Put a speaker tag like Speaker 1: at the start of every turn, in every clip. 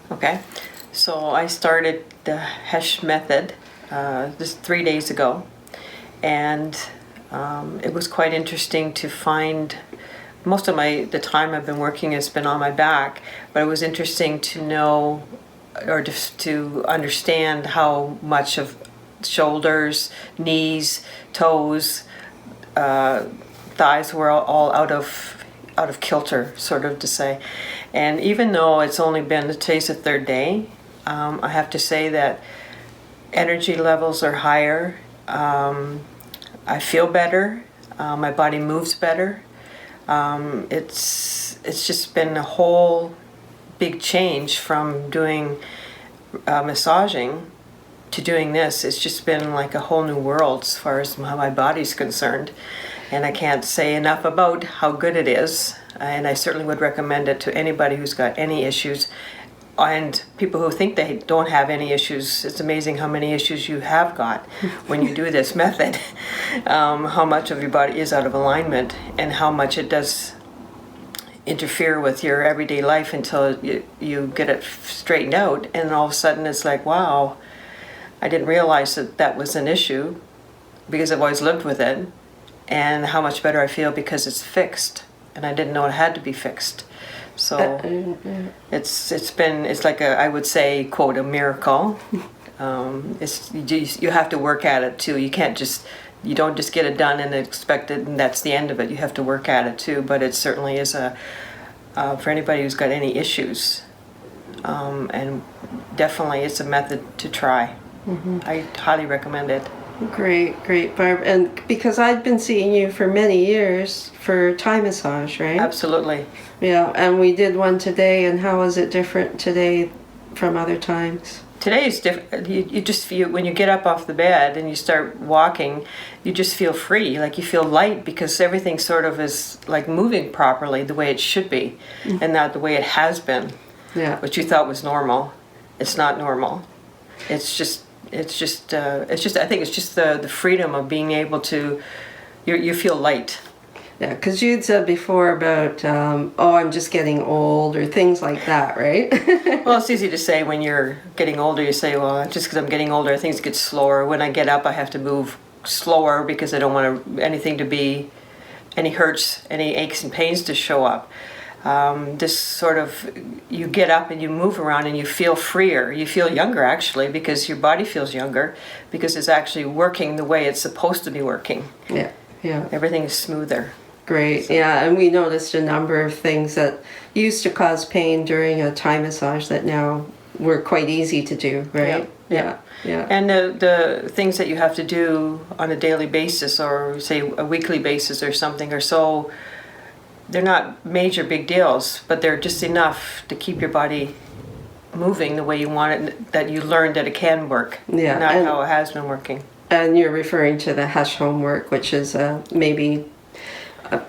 Speaker 1: Okay, so I started the Hesch method just 3 days ago, and it was quite interesting to find. Most of the time I've been working has been on my back, but it was interesting to know or just to understand how much of shoulders, knees, toes, thighs were all out of kilter, sort of to say. And even though it's only been today's the third day, I have to say that energy levels are higher. I feel better. My body moves better. It's just been a whole big change from doing massaging to doing this. It's just been like a whole new world as far as how my body's concerned. And I can't say enough about how good it is. And I certainly would recommend it to anybody who's got any issues. And people who think they don't have any issues, it's amazing how many issues you have got when you do this method. How much of your body is out of alignment and how much it does interfere with your everyday life until you get it straightened out. And all of a sudden it's like, wow, I didn't realize that was an issue because I've always lived with it. And how much better I feel because it's fixed, and I didn't know it had to be fixed. So it's like I would say, quote, a miracle. You have to work at it too. You don't just get it done and expect it, and that's the end of it. You have to work at it too. But it certainly is for anybody who's got any issues, and definitely it's a method to try. Mm-hmm. I highly recommend it.
Speaker 2: Great, Barb. And because I've been seeing you for many years for Thai massage, right?
Speaker 1: Absolutely.
Speaker 2: Yeah, and we did one today, and how is it different today from other times?
Speaker 1: Today is different. You just feel, when you get up off the bed and you start walking, you just feel free, like you feel light because everything sort of is like moving properly the way it should be, and not the way it has been.
Speaker 2: Yeah.
Speaker 1: What you thought was normal. It's not normal. It's just I think it's just the freedom of being able to, you feel light.
Speaker 2: Yeah, because you'd said before about, I'm just getting old or things like that, right?
Speaker 1: Well, it's easy to say when you're getting older. You say, well, just because I'm getting older, things get slower. When I get up, I have to move slower because I don't want anything to be, any hurts, any aches and pains to show up. This sort of, you get up and you move around and you feel freer. You feel younger, actually, because your body feels younger because it's actually working the way it's supposed to be working.
Speaker 2: Yeah.
Speaker 1: Everything is smoother.
Speaker 2: Great. So. Yeah, and we noticed a number of things that used to cause pain during a Thai massage that now were quite easy to do, right?
Speaker 1: Yeah. And the things that you have to do on a daily basis or, say, a weekly basis or something they're not major big deals, but they're just enough to keep your body moving the way you want it, that you learned that it can work, not how it has been working.
Speaker 2: And you're referring to the Hesch homework, which is maybe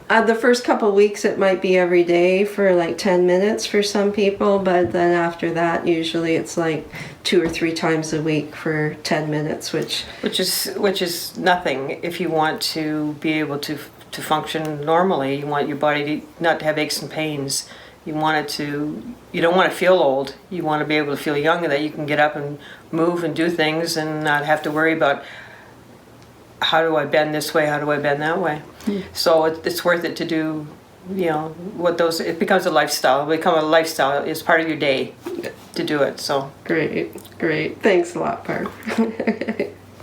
Speaker 2: the first couple of weeks it might be every day for like 10 minutes for some people, but then after that usually it's like 2 or 3 times a week for 10 minutes, which
Speaker 1: is nothing if you want to be able to function normally. You want your body not to have aches and pains. You don't want to feel old. You want to be able to feel young, and that you can get up and move and do things and not have to worry about how do I bend this way, how do I bend that way. So it's worth it to do, it becomes a lifestyle. It's part of your day to do it. So
Speaker 2: great. Thanks a lot, Barb.